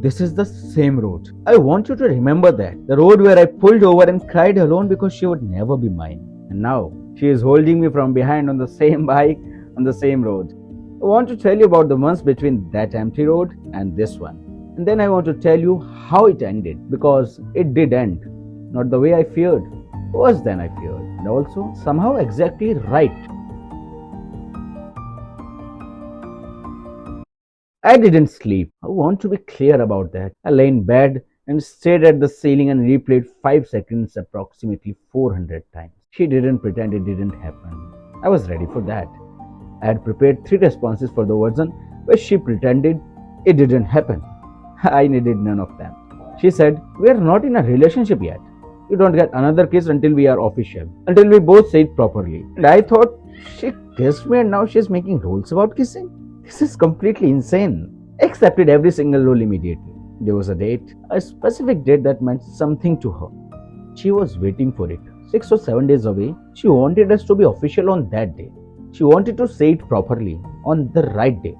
this is the same road. I want you to remember that. The road where I pulled over and cried alone because she would never be mine. And now, she is holding me from behind on the same bike, on the same road. I want to tell you about the months between that empty road and this one. And then I want to tell you how it ended, because it did end. Not the way I feared, worse than I feared, and also somehow exactly right. I didn't sleep. I want to be clear about that. I lay in bed and stared at the ceiling and replayed 5 seconds approximately 400 times. She didn't pretend it didn't happen. I was ready for that. I had prepared 3 responses for the version where she pretended it didn't happen. I needed none of them. She said, "We are not in a relationship yet. You don't get another kiss until we are official, until we both say it properly." And I thought, she kissed me and now she is making rules about kissing? This is completely insane. I accepted every single rule immediately. There was a date, a specific date that meant something to her. She was waiting for it. 6 or 7 days away, she wanted us to be official on that day. She wanted to say it properly, on the right day.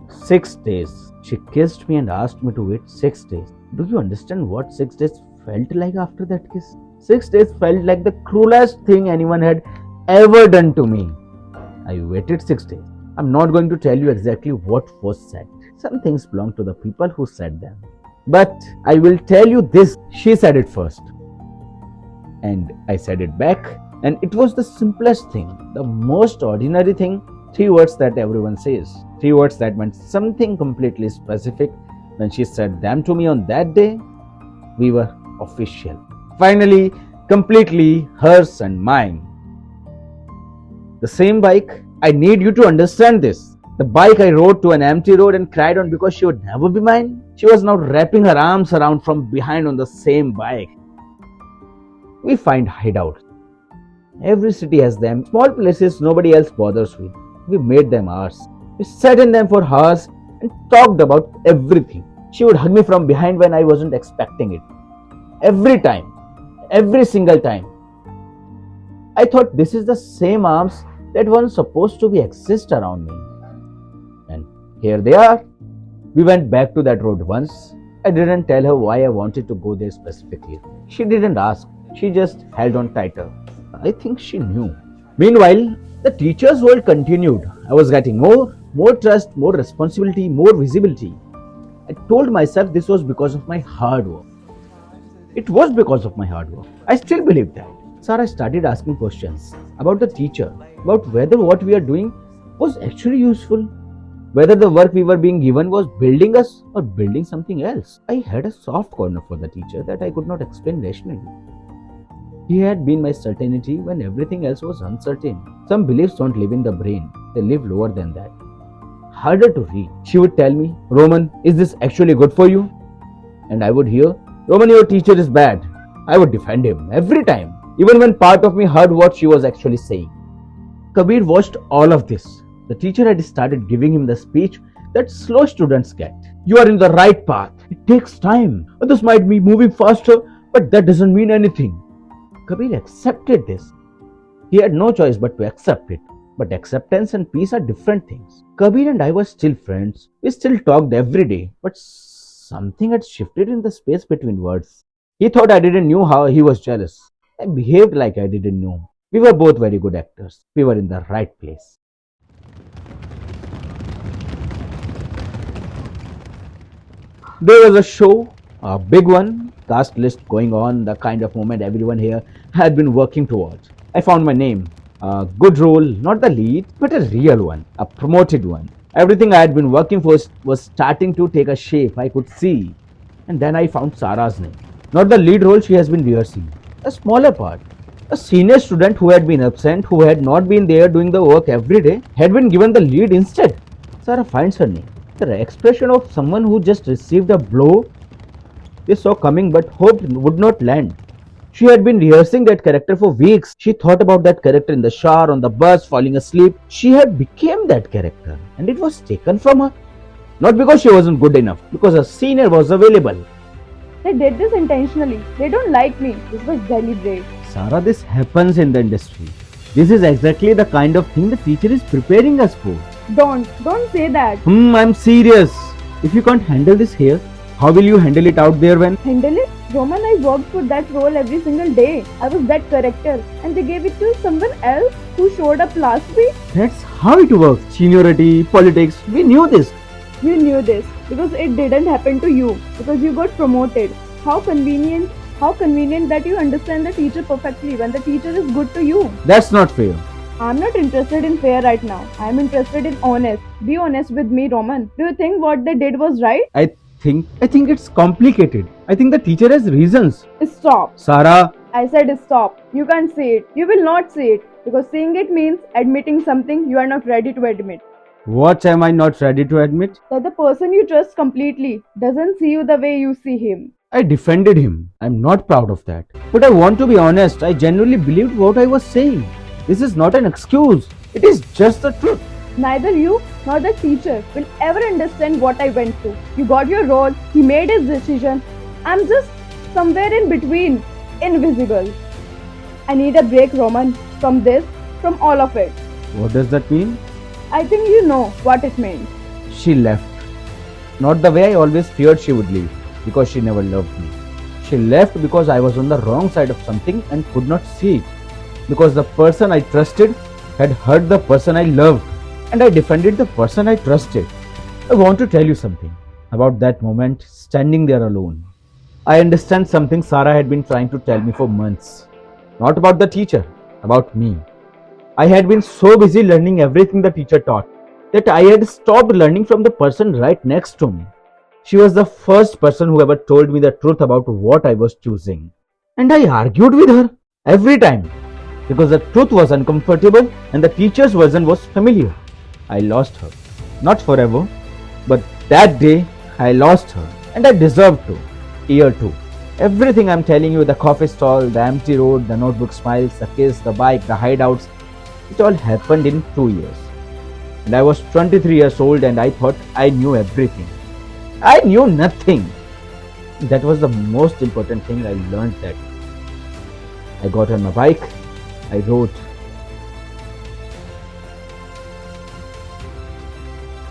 6 days. She kissed me and asked me to wait 6 days. Do you understand what 6 days felt like after that kiss? 6 days felt like the cruelest thing anyone had ever done to me. I waited 6 days. I'm not going to tell you exactly what was said. Some things belong to the people who said them. But I will tell you this. She said it first. And I said it back. And it was the simplest thing, the most ordinary thing. 3 words that everyone says. 3 words that meant something completely specific. When she said them to me on that day, we were official. Finally, completely hers and mine. The same bike. I need you to understand this. The bike I rode to an empty road and cried on because she would never be mine. She was now wrapping her arms around from behind on the same bike. We find hideouts. Every city has them. Small places nobody else bothers with. We made them ours. We sat in them for hours and talked about everything. She would hug me from behind when I wasn't expecting it. Every time. Every single time. I thought this is the same arms that weren't supposed to be exist around me. And here they are. We went back to that road once. I didn't tell her why I wanted to go there specifically. She didn't ask. She just held on tighter. I think she knew. Meanwhile, the teacher's world continued. I was getting more trust, more responsibility, more visibility. I told myself this was because of my hard work. It was because of my hard work. I still believe that. So I started asking questions about the teacher, about whether what we are doing was actually useful, whether the work we were being given was building us or building something else. I had a soft corner for the teacher that I could not explain rationally. He had been my certainty when everything else was uncertain. Some beliefs don't live in the brain, they live lower than that. Harder to read. She would tell me, "Roman, is this actually good for you?" And I would hear, "Roman, your teacher is bad." I would defend him every time, even when part of me heard what she was actually saying. Kabir watched all of this. The teacher had started giving him the speech that slow students get. "You are in the right path. It takes time. Others might be moving faster, but that doesn't mean anything." Kabir accepted this. He had no choice but to accept it. But acceptance and peace are different things. Kabir and I were still friends. We still talked every day. But something had shifted in the space between words. He thought I didn't know how he was jealous. I behaved like I didn't know. We were both very good actors. We were in the right place. There was a show, a big one, cast list going on, the kind of moment everyone here had been working towards. I found my name. A good role, not the lead, but a real one, a promoted one. Everything I had been working for was starting to take a shape I could see. And then I found Sarah's name. Not the lead role she has been rehearsing, a smaller part. A senior student who had been absent, who had not been there doing the work every day, had been given the lead instead. Sarah finds her name. The expression of someone who just received a blow they saw coming but hoped would not land. She had been rehearsing that character for weeks. She thought about that character in the shower, on the bus, falling asleep. She had become that character and it was taken from her. Not because she wasn't good enough, because a senior was available. They did this intentionally. They don't like me. This was deliberate. Sarah, this happens in the industry. This is exactly the kind of thing the teacher is preparing us for. Don't say that. I'm serious. If you can't handle this here, How will you handle it out there when? Handle it? Roman, I worked for that role every single day. I was that character, and they gave it to someone else who showed up last week. That's how it works. Seniority, politics, we knew this. You knew this because it didn't happen to you, because you got promoted. How convenient. How convenient that you understand the teacher perfectly when the teacher is good to you. That's not fair. I'm not interested in fair right now. I'm interested in honest. Be honest with me, Roman. Do you think what they did was right? I think it's complicated. I think the teacher has reasons. Stop. Sarah, I said stop. You can't see it. You will not see it. Because seeing it means admitting something you are not ready to admit. what am I not ready to admit? That the person you trust completely doesn't see you the way you see him. I defended him. I'm not proud of that. But I want to be honest. I genuinely believed what I was saying. This is not an excuse. It is just the truth. Neither you nor the teacher will ever understand what I went through. You got your role, he made his decision. I'm just somewhere in between, invisible. I need a break, Roman, from this, from all of it. What does that mean? I think you know what it means. She left. Not the way I always feared she would leave, because she never loved me. She left because I was on the wrong side of something and could not see it. Because the person I trusted had hurt the person I loved, and I defended the person I trusted. I want to tell you something about that moment standing there alone. I understand something Sarah had been trying to tell me for months. Not about the teacher, about me. I had been so busy learning everything the teacher taught that I had stopped learning from the person right next to me. She was the first person who ever told me the truth about what I was choosing. And I argued with her every time because the truth was uncomfortable and the teacher's version was familiar. I lost her. Not forever, but that day I lost her and I deserved to. Year 2. Everything I'm telling you, the coffee stall, the empty road, the notebook smiles, the kiss, the bike, the hideouts, it all happened in 2 years. And I was 23 years old and I thought I knew everything. I knew nothing. That was the most important thing I learned that day. I got on my bike, I wrote,